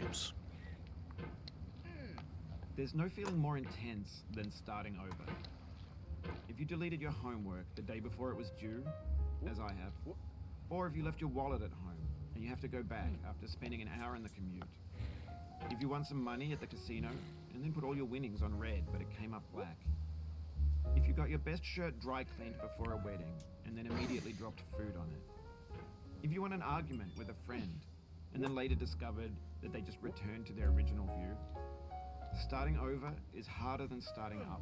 Oops. There's no feeling more intense than starting over. If you deleted your homework the day before it was due, as I have, or if you left your wallet at home and you have to go back after spending an hour in the commute. If you won some money at the casino and then put all your winnings on red but it came up black. If you got your best shirt dry cleaned before a wedding and then immediately dropped food on it. If you won an argument with a friend and then later discovered that they just returned to their original view. Starting over is harder than starting up.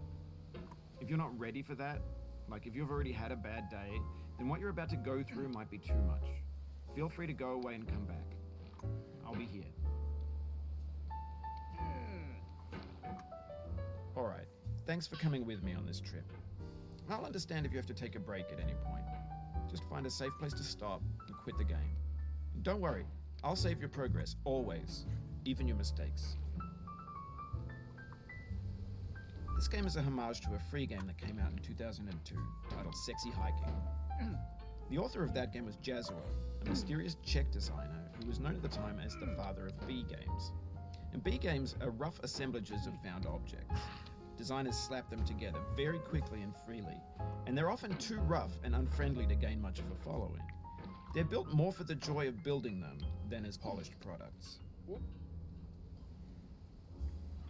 If you're not ready for that, like if you've already had a bad day, then what you're about to go through might be too much. Feel free to go away and come back. I'll be here. Alright, thanks for coming with me on this trip. I'll understand if you have to take a break at any point. Just find a safe place to stop and quit the game. And don't worry, I'll save your progress, always, even your mistakes. This game is a homage to a free game that came out in 2002, titled Sexy Hiking. The author of that game was Jazuo, a mysterious Czech designer who was known at the time as the father of B games. And B games are rough assemblages of found objects. Designers slap them together very quickly and freely, and they're often too rough and unfriendly to gain much of a following. They're built more for the joy of building them than as polished products.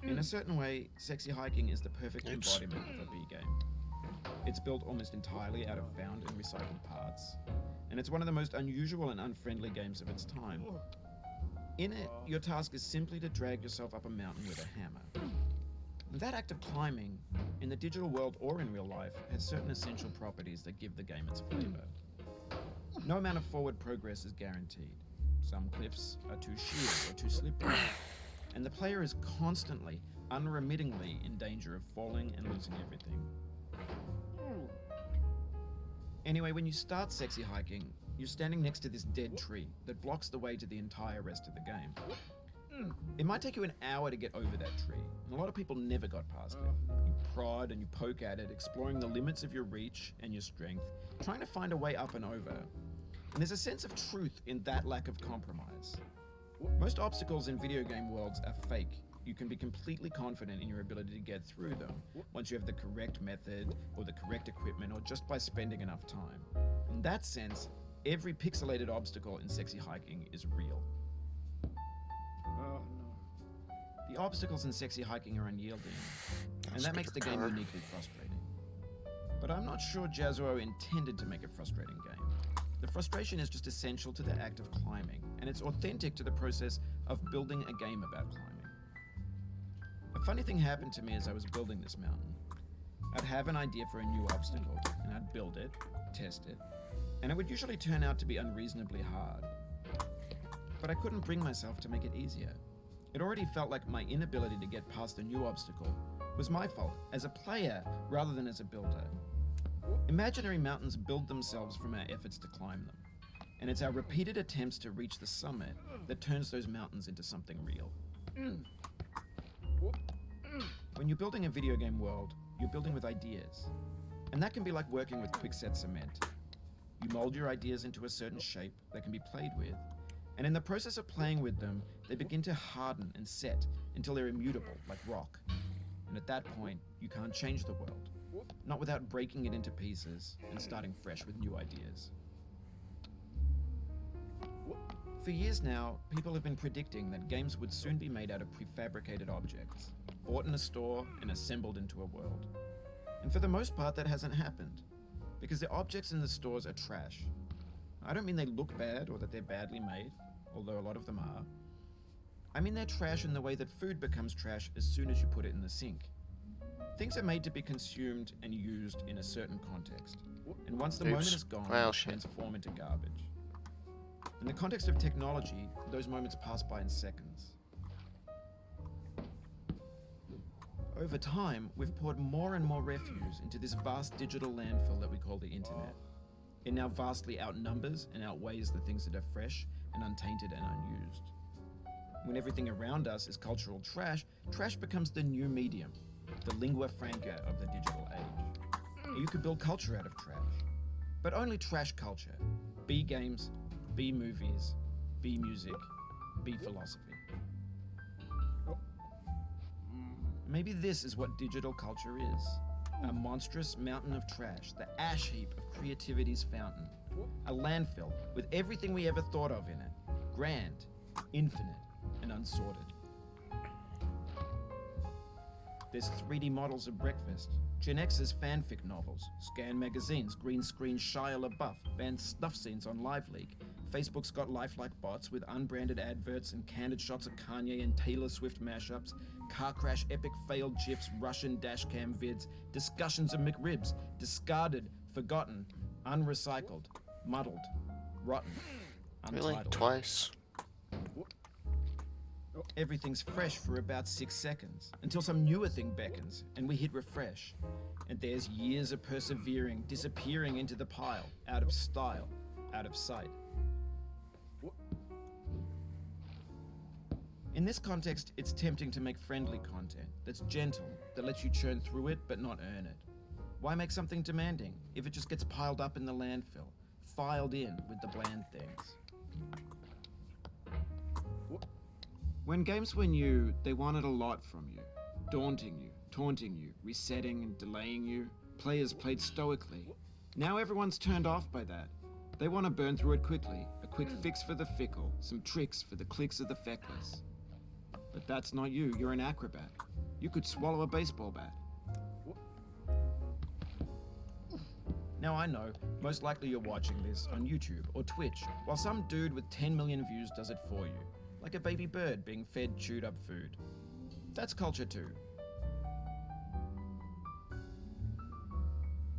In a certain way, Sexy Hiking is the perfect embodiment of a B game. It's built almost entirely out of found and recycled parts, and it's one of the most unusual and unfriendly games of its time. In it, your task is simply to drag yourself up a mountain with a hammer. And that act of climbing, in the digital world or in real life, has certain essential properties that give the game its flavor. No amount of forward progress is guaranteed. Some cliffs are too sheer or too slippery, and the player is constantly, unremittingly in danger of falling and losing everything. Anyway, when you start Sexy Hiking, you're standing next to this dead tree that blocks the way to the entire rest of the game. It might take you an hour to get over that tree, and a lot of people never got past it. You prod and you poke at it, exploring the limits of your reach and your strength, trying to find a way up and over. And there's a sense of truth in that lack of compromise. Most obstacles in video game worlds are fake. You can be completely confident in your ability to get through them once you have the correct method or the correct equipment or just by spending enough time. In that sense, every pixelated obstacle in Sexy Hiking is real. The obstacles in Sexy Hiking are unyielding, and that makes the game uniquely frustrating. But I'm not sure Jazuo intended to make a frustrating game. The frustration is just essential to the act of climbing, and it's authentic to the process of building a game about climbing. A funny thing happened to me as I was building this mountain. I'd have an idea for a new obstacle, and I'd build it, test it, and it would usually turn out to be unreasonably hard. But I couldn't bring myself to make it easier. It already felt like my inability to get past a new obstacle was my fault as a player rather than as a builder. Imaginary mountains build themselves from our efforts to climb them, and it's our repeated attempts to reach the summit that turns those mountains into something real. When you're building a video game world, you're building with ideas, and that can be like working with quickset cement. You mold your ideas into a certain shape that can be played with, and in the process of playing with them, they begin to harden and set until they're immutable, like rock. And at that point, you can't change the world, not without breaking it into pieces and starting fresh with new ideas. For years now, people have been predicting that games would soon be made out of prefabricated objects, bought in a store and assembled into a world. And for the most part, that hasn't happened, because the objects in the stores are trash. I don't mean they look bad or that they're badly made, although a lot of them are. I mean they're trash in the way that food becomes trash as soon as you put it in the sink. Things are made to be consumed and used in a certain context, and once the moment is gone, they transform into garbage. In the context of technology, those moments pass by in seconds. Over time, we've poured more and more refuse into this vast digital landfill that we call the internet. It now vastly outnumbers and outweighs the things that are fresh and untainted and unused. When everything around us is cultural trash, trash becomes the new medium, the lingua franca of the digital age. You could build culture out of trash, but only trash culture. B games, B movies, B music, B philosophy. Maybe this is what digital culture is. A monstrous mountain of trash, the ash heap of creativity's fountain. A landfill with everything we ever thought of in it. Grand, infinite, and unsorted. There's 3D models of breakfast, Gen X's fanfic novels, scan magazines, green screen Shia LaBeouf, banned snuff scenes on LiveLeak. Facebook's got lifelike bots with unbranded adverts and candid shots of Kanye and Taylor Swift mashups, car crash epic failed GIFs, Russian dashcam vids, discussions of McRibs, discarded, forgotten, unrecycled, muddled, rotten, untitled. Really? Twice? Everything's fresh for about 6 seconds, until some newer thing beckons, and we hit refresh. And there's years of persevering, disappearing into the pile, out of style, out of sight. In this context, it's tempting to make friendly content that's gentle, that lets you churn through it but not earn it. Why make something demanding if it just gets piled up in the landfill, filed in with the bland things? When games were new, they wanted a lot from you. Daunting you, taunting you, resetting and delaying you. Players played stoically. Now everyone's turned off by that. They want to burn through it quickly, a quick fix for the fickle, some tricks for the clicks of the feckless. But that's not you, you're an acrobat. You could swallow a baseball bat. Now I know, most likely you're watching this on YouTube or Twitch, while some dude with 10 million views does it for you. Like a baby bird being fed chewed up food. That's culture too.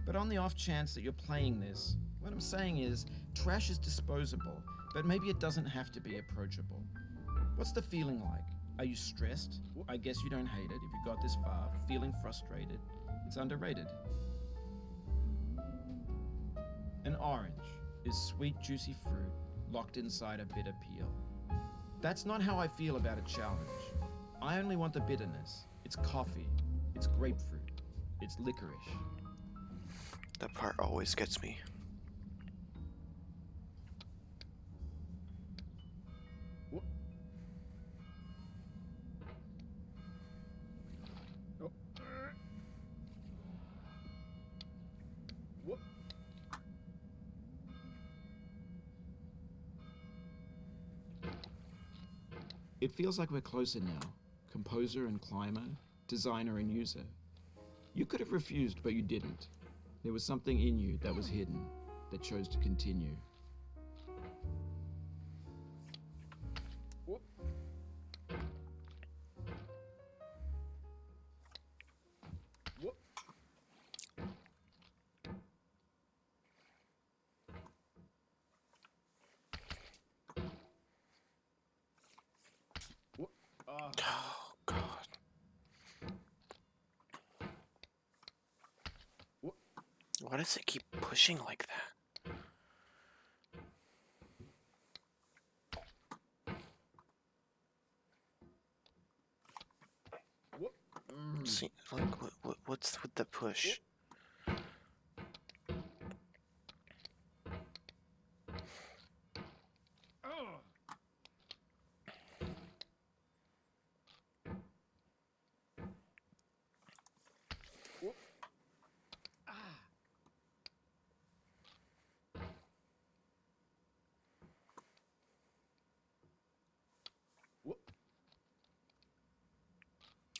But on the off chance that you're playing this, what I'm saying is, trash is disposable, but maybe it doesn't have to be approachable. What's the feeling like? Are you stressed? I guess you don't hate it if you got this far. Feeling frustrated? It's underrated. An orange is sweet, juicy fruit locked inside a bitter peel. That's not how I feel about a challenge. I only want the bitterness. It's coffee. It's grapefruit. It's licorice. That part always gets me. It feels like we're closer now. Composer and climber, designer and user. You could have refused, but you didn't. There was something in you that was hidden, that chose to continue. Oh, God. Why does it keep pushing like that? See, like, what's with the push?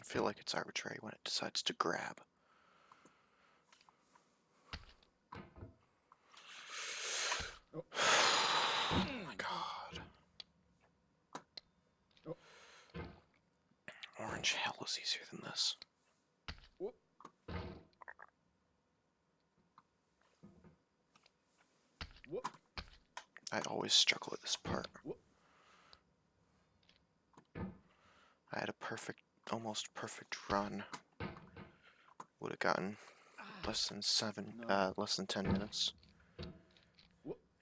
I feel like it's arbitrary when it decides to grab. Oh my God. Orange hell is easier than this. I always struggle with this part. I had a perfect, almost perfect run. Would have gotten less than 10 minutes.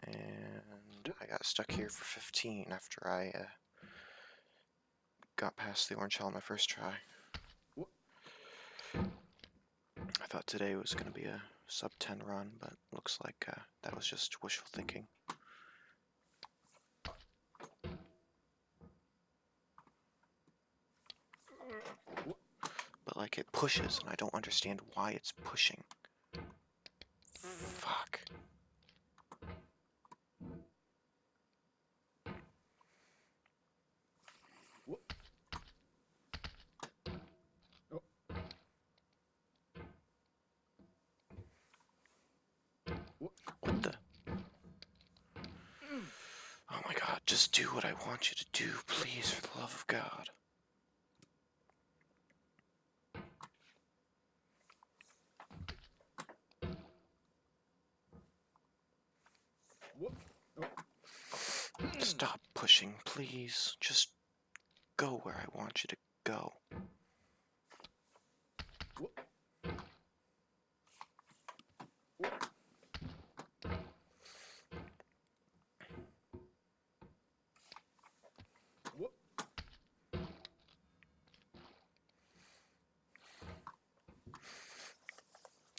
And I got stuck here for 15 after I got past the orange hell on my first try. I thought today was going to be a sub 10 run, but looks like that was just wishful thinking. But like it pushes, and I don't understand why it's pushing. Fuck. What the? Oh my god, just do what I want you to do, please, for the love of God. Stop pushing, please. Just go where I want you to go.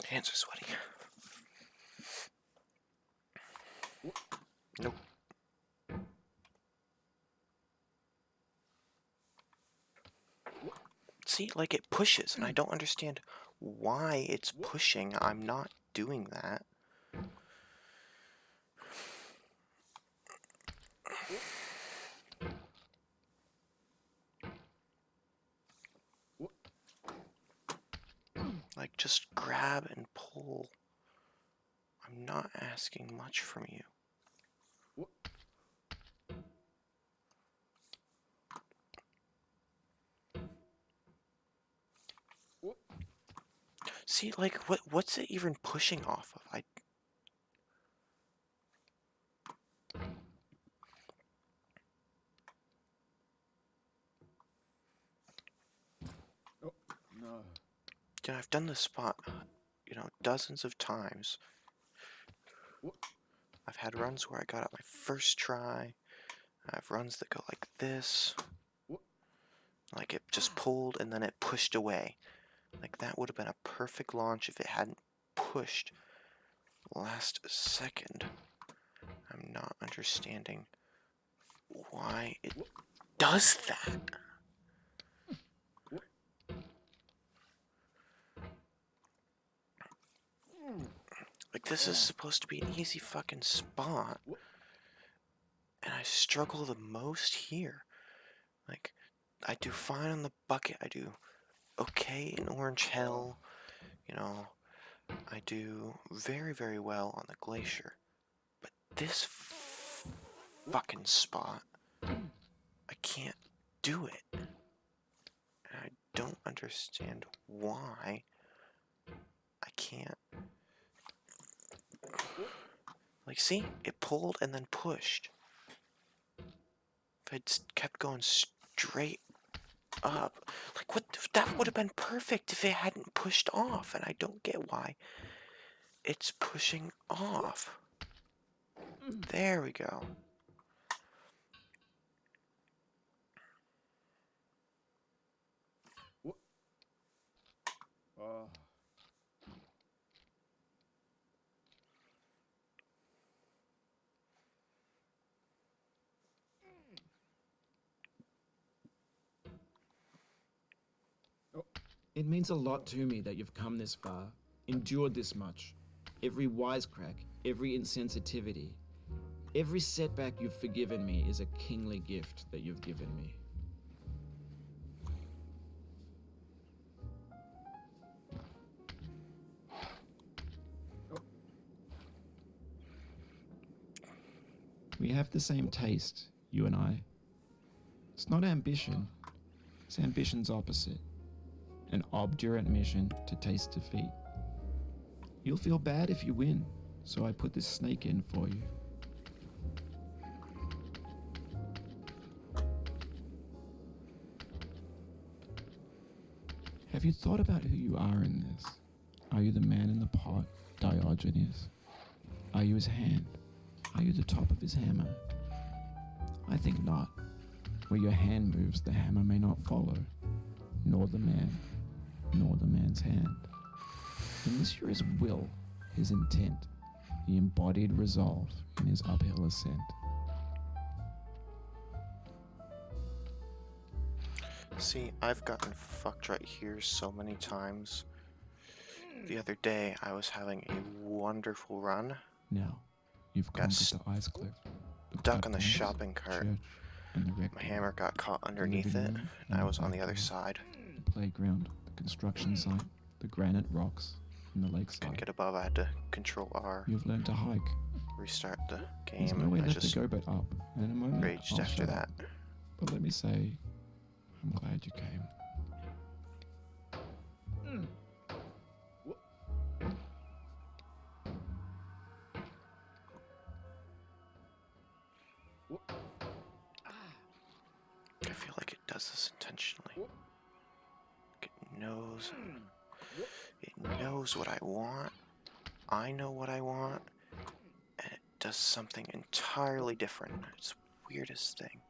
Hands are sweaty. Nope. See, like it pushes, and I don't understand why it's pushing. I'm not doing that. Like, just grab and pull. I'm not asking much from you. See, like, what's it even pushing off of? No. You know, I've done this spot, dozens of times. I've had runs where I got it my first try. I have runs that go like this. Like it just pulled and then it pushed away. Like that would have been a perfect launch if it hadn't pushed last second. I'm not understanding why it does that. Like this is supposed to be an easy fucking spot. And I struggle the most here. Like, I do fine on the bucket. I do okay in Orange Hell. I do very, very well on the Glacier. But this fucking spot, I can't do it. And I don't understand why I can't. Like, see? It pulled and then pushed. If I'd kept going straight up, like, that would have been perfect if it hadn't pushed off, and I don't get why it's pushing off. There we go. It means a lot to me that you've come this far, endured this much. Every wisecrack, every insensitivity, every setback you've forgiven me is a kingly gift that you've given me. We have the same taste, you and I. It's not ambition, it's ambition's opposite. An obdurate mission to taste defeat. You'll feel bad if you win, so I put this snake in for you. Have you thought about who you are in this? Are you the man in the pot, Diogenes? Are you his hand? Are you the top of his hammer? I think not. Where your hand moves, the hammer may not follow, nor the man, nor the man's hand. In this you're his will, his intent, the embodied resolve in his uphill ascent. See, I've gotten fucked right here so many times. The other day, I was having a wonderful run. Now, you've Got conquered the ice cliff, the stuck on the platforms, shopping cart. church, and the My rectory. hammer got caught The underneath living it, room and I the was on the other back door, side. the playground, the construction site, the granite rocks, and the Couldn't lakeside. get above, I had to control R, You've learned to hike. restart the There's game, nowhere and I left to just go but up, and in a moment raged I'll after shut that. up. But let me say, I'm glad you came. I feel like it does this intentionally. It knows what I want. I know what I want, and it does something entirely different. It's the weirdest thing.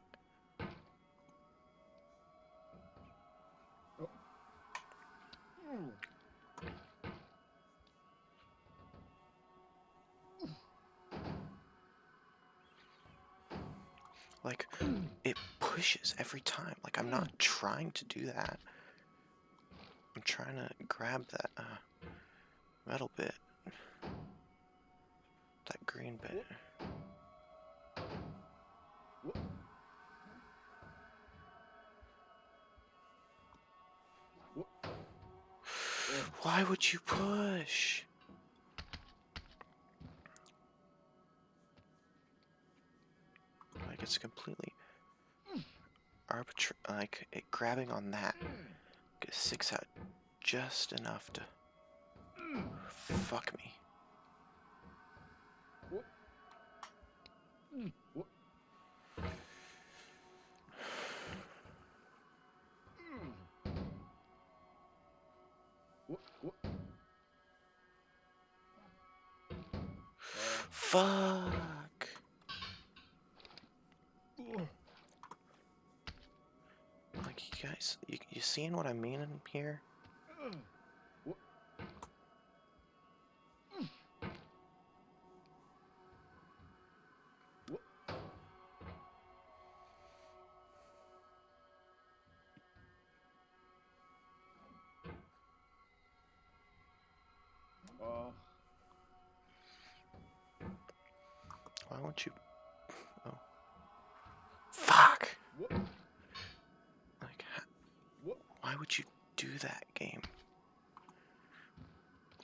Like, it pushes every time. Like, I'm not trying to do that. I'm trying to grab that metal bit. That green bit. Why would you push? Like, it's completely arbitrary. Like, it grabbing on that sticks out just enough to fuck me. Fuck. Like, you guys, you seeing what I mean in here? Why won't you? Oh. Fuck! Like, why would you do that, game?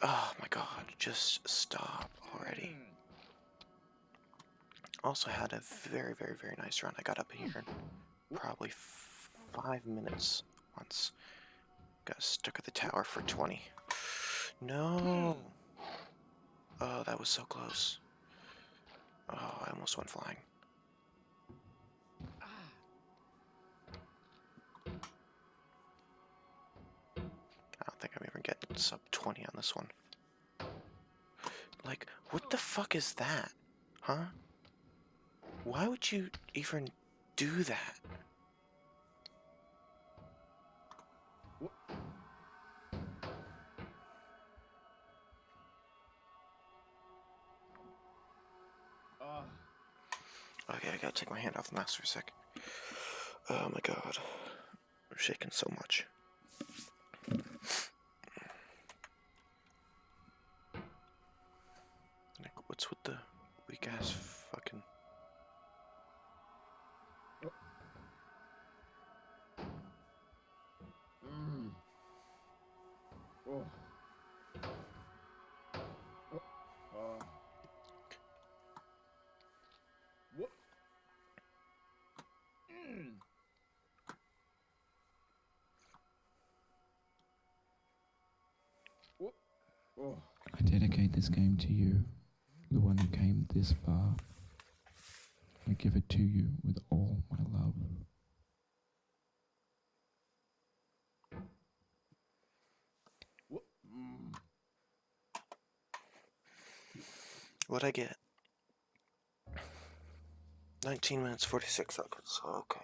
Oh my god, just stop already. Also had a very, very, very nice run. I got up here in probably 5 minutes once. Got stuck at the tower for 20. No! Oh, that was so close. Oh, I almost went flying. I don't think I'm even getting sub 20 on this one. Like, what the fuck is that? Huh? Why would you even do that? Okay, I gotta take my hand off the mouse for a sec. Oh my god. I'm shaking so much. Like, what's with the weak ass fucking. I dedicate this game to you, the one who came this far. I give it to you with all my love. What'd I get? 19 minutes 46 seconds. Okay.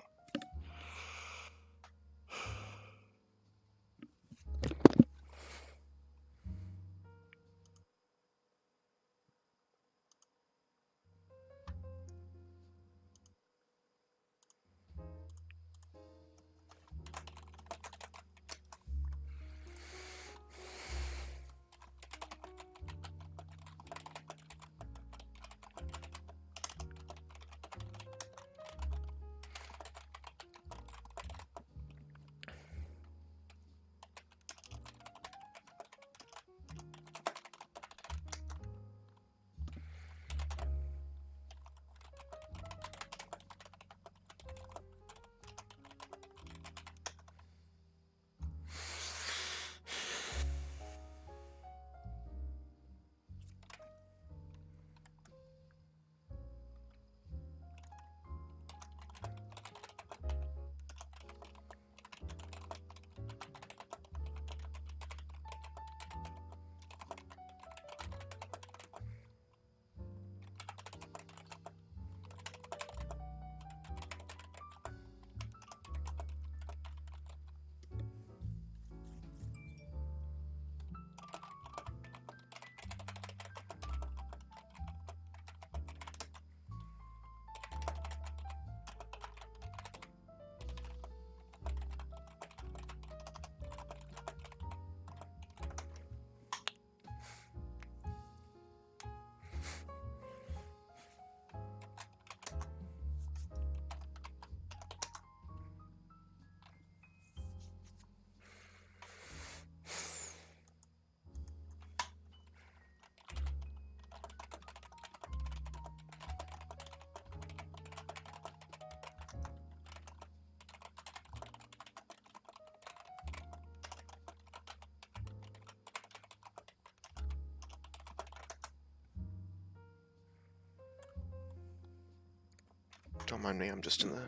Don't mind me, I'm just in the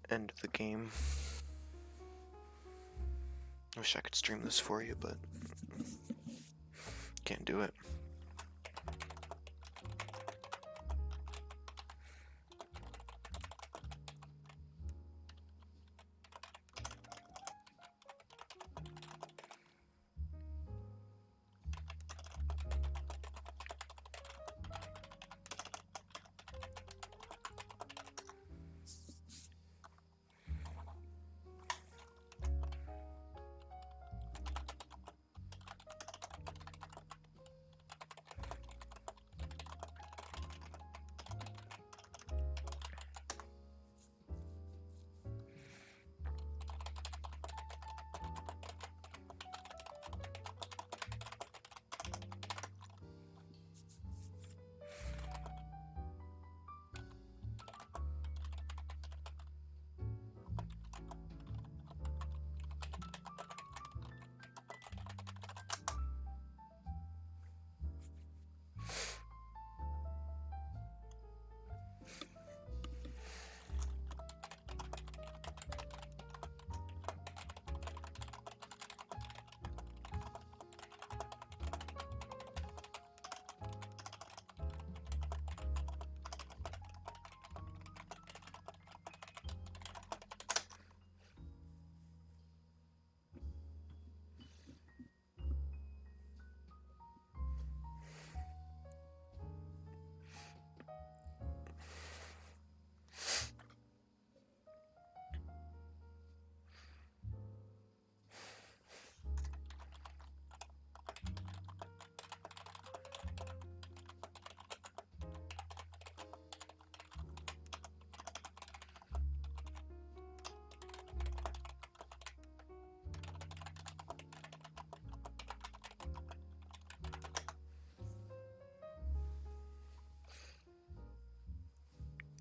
end of the game. I wish I could stream this for you, but can't do it.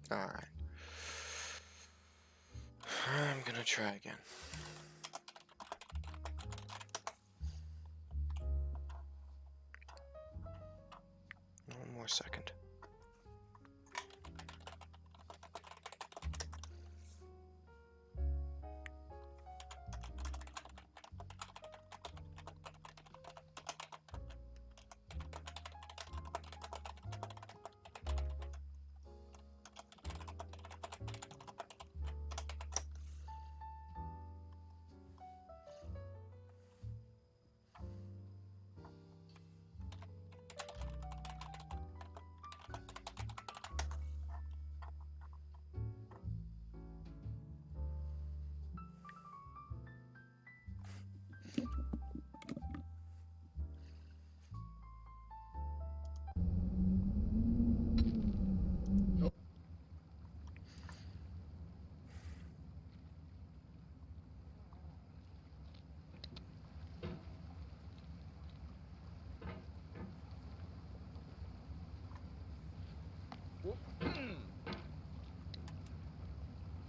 Alright. I'm gonna try again. One more second.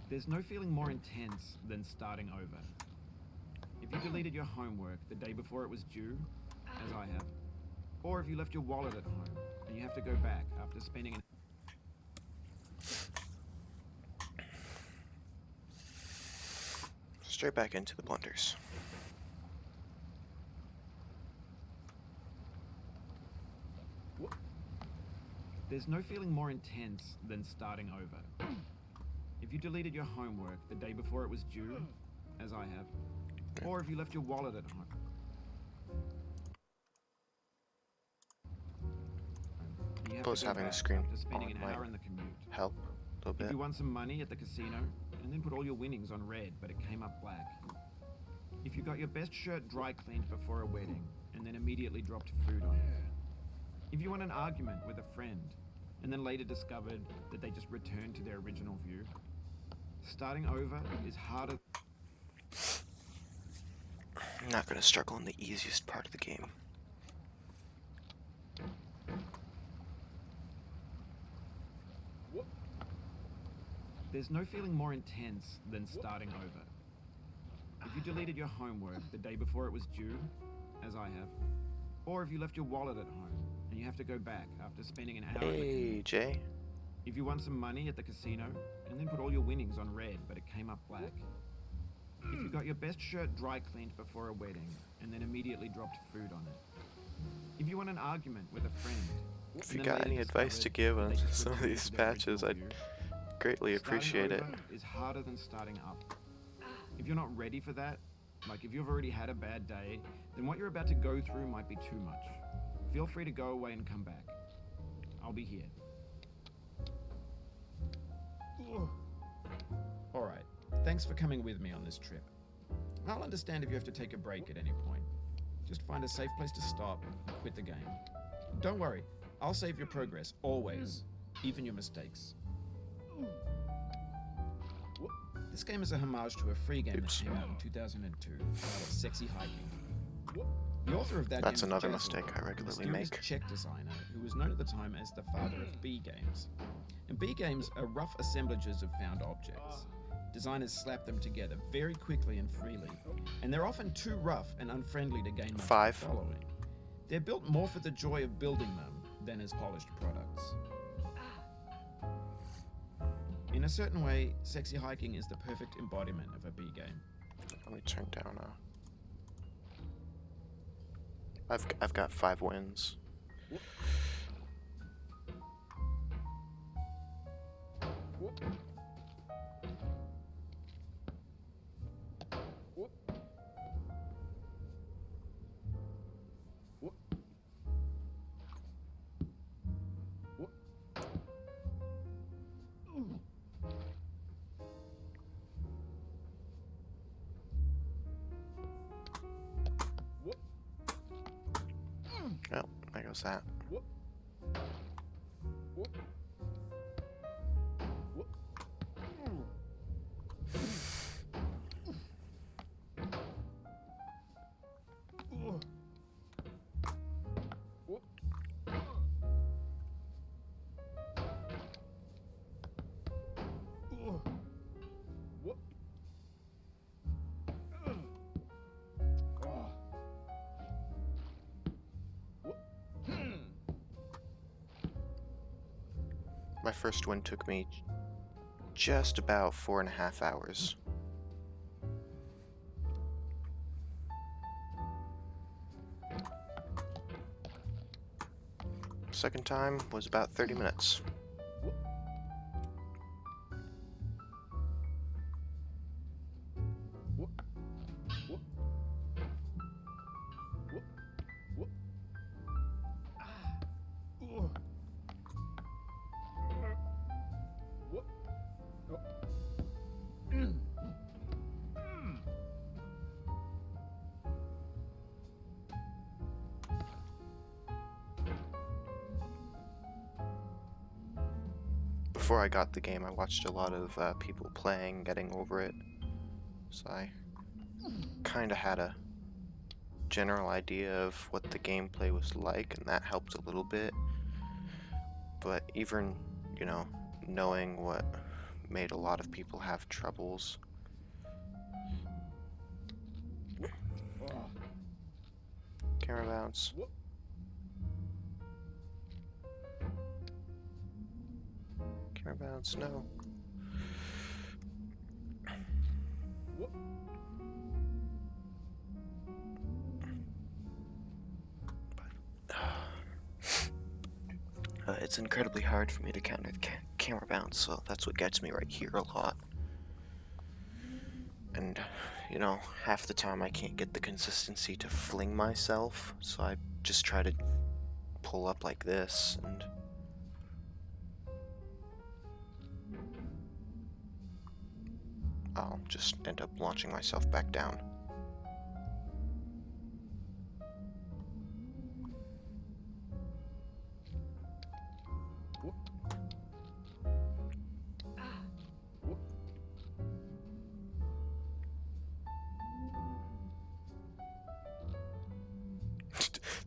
There's no feeling more intense than starting over. If you deleted your homework the day before it was due, as I have, or if you left your wallet at home and you have to go back after spending an Straight back into the blunders. There's no feeling more intense than starting over. If you deleted your homework the day before it was due, as I have, or if you left your wallet at home. You have Plus to go having the back screen after spending on an might hour in the commute. help a little If bit. you won some money at the casino and then put all your winnings on red, but it came up black. If you got your best shirt dry cleaned before a wedding and then immediately dropped food on it. If you won an argument with a friend and then later discovered that they just returned to their original view. Starting over is harder. I'm not gonna struggle in the easiest part of the game. There's no feeling more intense than starting over. If you deleted your homework the day before it was due, as I have, or if you left your wallet at home and you have to go back after spending an hour in the Hey, commute. Jay. If you won some money at the casino and then put all your winnings on red but it came up black. If you got your best shirt dry cleaned before a wedding and then immediately dropped food on it. If you won an argument with a friend. If you got any advice to give on some of these patches, I'd greatly appreciate it. Is harder than starting up. If you're not ready for that, like if you've already had a bad day, then what you're about to go through might be too much. Feel free to go away and come back. I'll be here. Alright, thanks for coming with me on this trip. I'll understand if you have to take a break at any point. Just find a safe place to stop and quit the game. Don't worry, I'll save your progress, always, even your mistakes. This game is a homage to a free game that came out in 2002 titled Sexy Hiking. The author of that That's game another was mistake I regularly make. Czech designer who was known at the time as the father of B games. And B games are rough assemblages of found objects. Designers slap them together very quickly and freely, and they're often too rough and unfriendly to gain much of a following. They're built more for the joy of building them than as polished products. In a certain way, Sexy Hiking is the perfect embodiment of a B game. Let me turn down. I've got 5 wins. Oh, there goes that. My first win took me just about 4.5 hours. Second time was about 30 minutes. Before I got the game, I watched a lot of people playing, getting over it, so I kind of had a general idea of what the gameplay was like, and that helped a little bit. But even, you know, knowing what made a lot of people have troubles. Camera bounce. Camera bounce, no. It's incredibly hard for me to counter the camera bounce, so that's what gets me right here a lot. And, you know, half the time I can't get the consistency to fling myself, so I just try to pull up like this, and I'll just end up launching myself back down.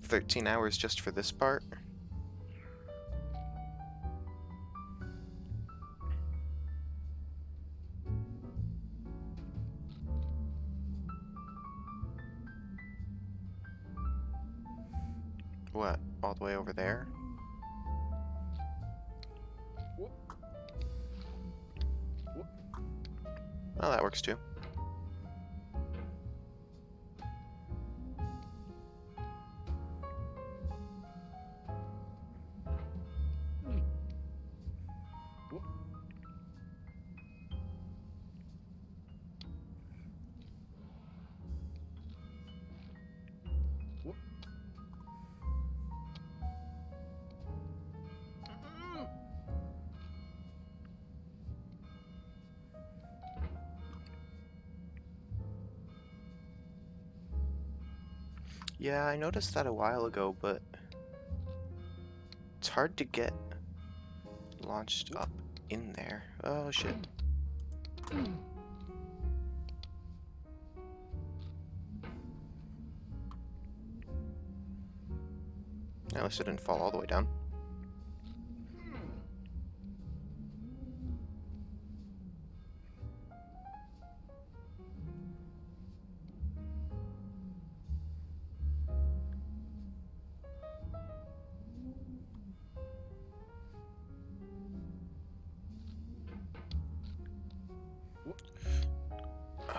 "13 hours just for this part?" What, all the way over there? Oh, that works too. Yeah, I noticed that a while ago, but it's hard to get launched up in there. Oh shit. At least it didn't fall all the way down.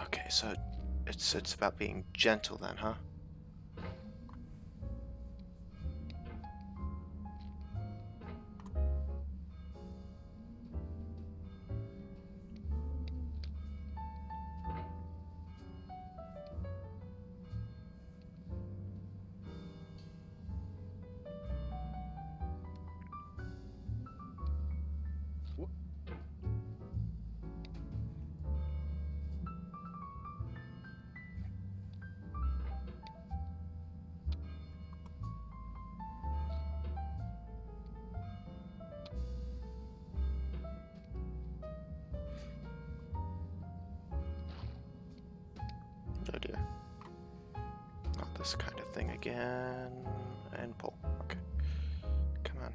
Okay, so it's about being gentle then, huh? Oh dear. Not this kind of thing again. And pull. Okay. Come on.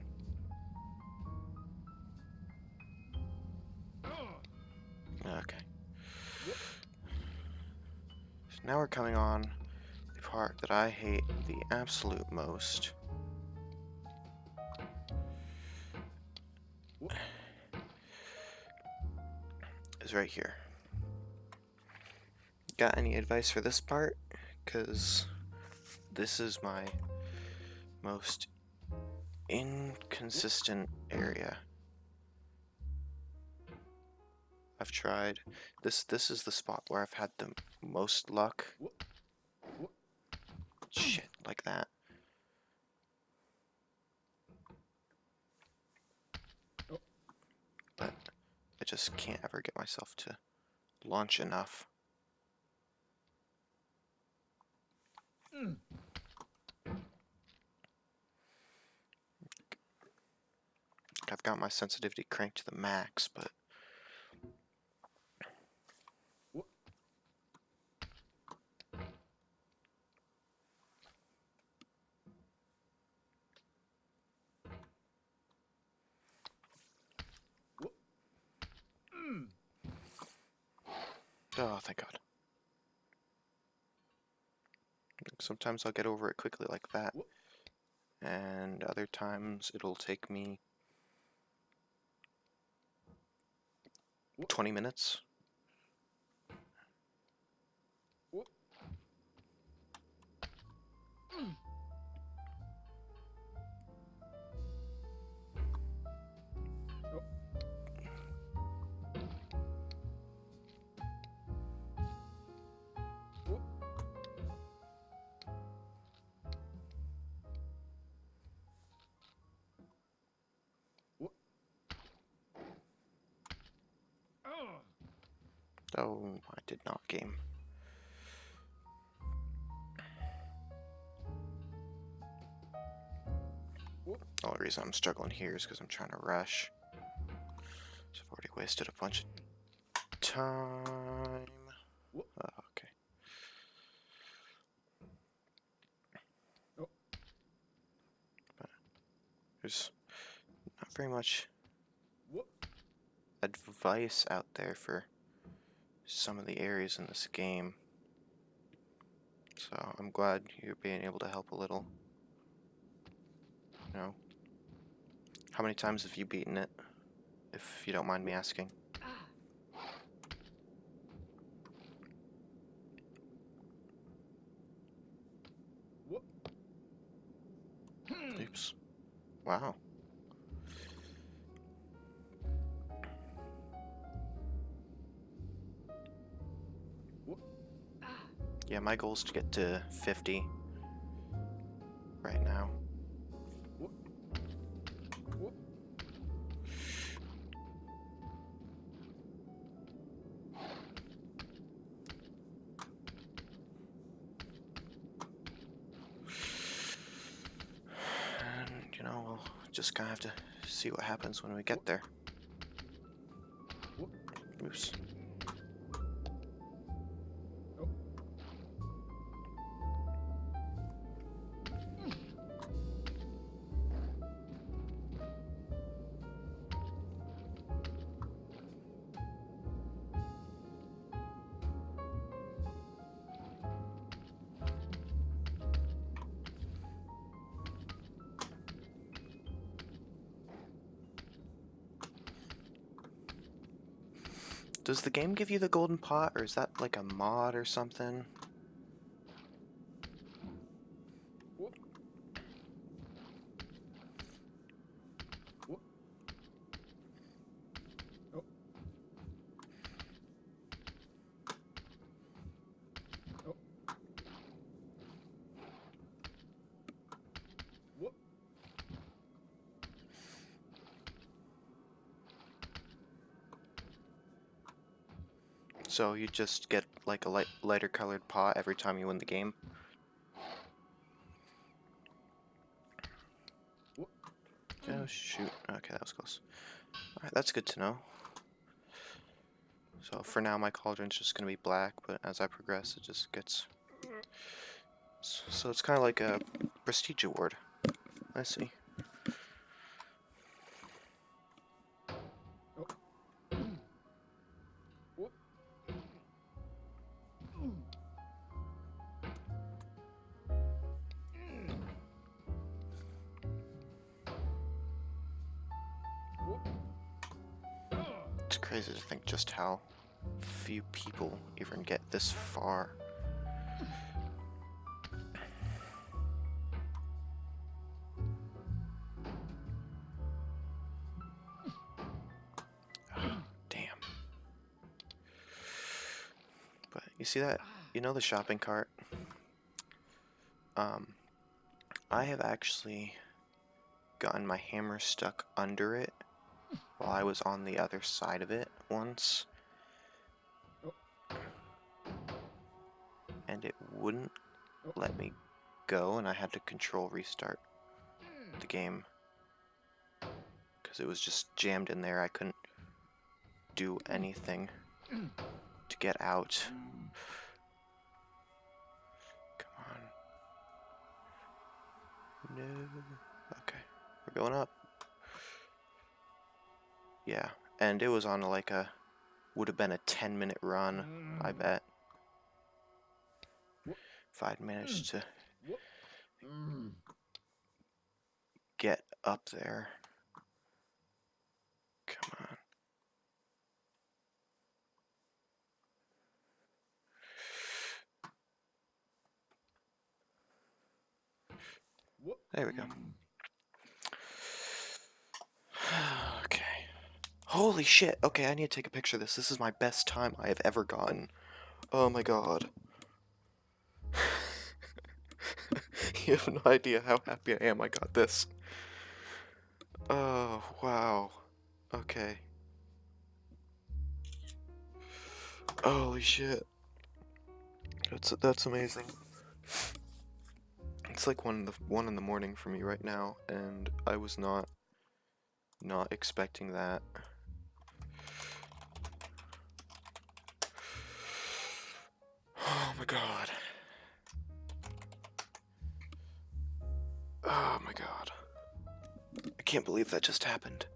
Okay. So now we're coming on the part that I hate the absolute most. Is right here. Got any advice for this part? Because this is my most inconsistent area. I've tried. This is the spot where I've had the most luck. Shit, like that. But I just can't ever get myself to launch enough. I've got my sensitivity cranked to the max, but oh, thank God. Sometimes I'll get over it quickly like that, and other times it'll take me 20 minutes. Oh, I did not game. The only reason I'm struggling here is because I'm trying to rush. So I've already wasted a bunch of time. Oh, okay. But there's not very much advice out there for some of the areas in this game. So I'm glad you're being able to help a little. You know, how many times have you beaten it, if you don't mind me asking? Wow. Yeah, my goal is to get to 50 right now. And, you know, we'll just kind of have to see what happens when we get there. Oops. Does the game give you the golden pot, or is that like a mod or something? So you just get like a lighter colored pot every time you win the game? Oh shoot, okay, that was close. Alright, that's good to know. So for now my cauldron's just gonna be black, but as I progress it just gets... So it's kind of like a prestige award. I see. It's crazy to think just how few people even get this far. Damn. But you see that? You know the shopping cart? I have actually gotten my hammer stuck under it while I was on the other side of it once. And it wouldn't let me go, and I had to control restart the game. Because it was just jammed in there, I couldn't do anything to get out. Come on. No. Okay, we're going up. Yeah, and it was on like a, would have been a 10-minute run, I bet. If I'd managed to get up there. Come on. There we go. Okay. Holy shit. Okay, I need to take a picture of this. This is my best time I have ever gotten. Oh my god. You have no idea how happy I am I got this. Oh, wow. Okay. Holy shit. That's amazing. It's like 1 in the morning for me right now, and I was not expecting that. Oh my god. Oh my god. I can't believe that just happened.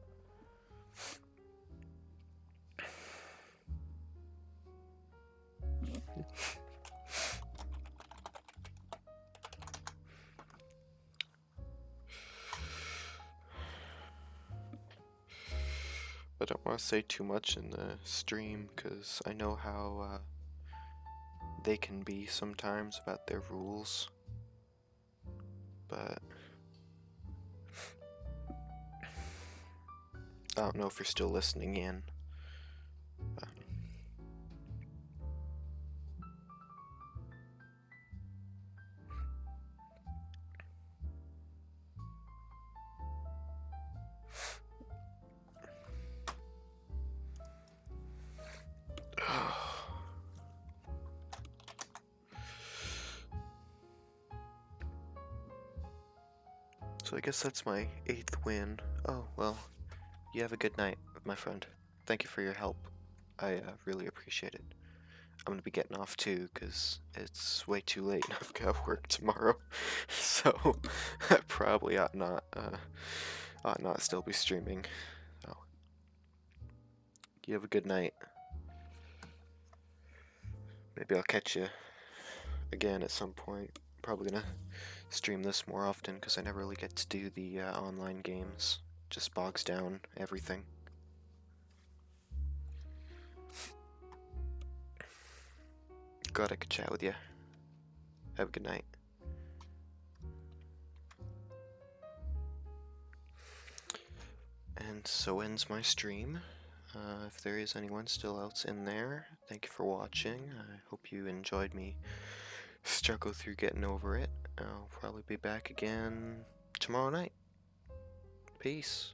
I don't want to say too much in the stream, because I know how they can be sometimes about their rules. But I don't know if you're still listening in. But so I guess that's my 8th win. Oh, well, you have a good night, my friend. Thank you for your help. I really appreciate it. I'm gonna be getting off too, because it's way too late and I've got work tomorrow. So, I probably ought not still be streaming. So, you have a good night. Maybe I'll catch you again at some point. Probably gonna stream this more often because I never really get to do the online games. Just bogs down everything. Glad I could chat with you. Have a good night. And so ends my stream. If there is anyone still else in there, thank you for watching. I hope you enjoyed me struggle through getting over it. I'll probably be back again tomorrow night. Peace.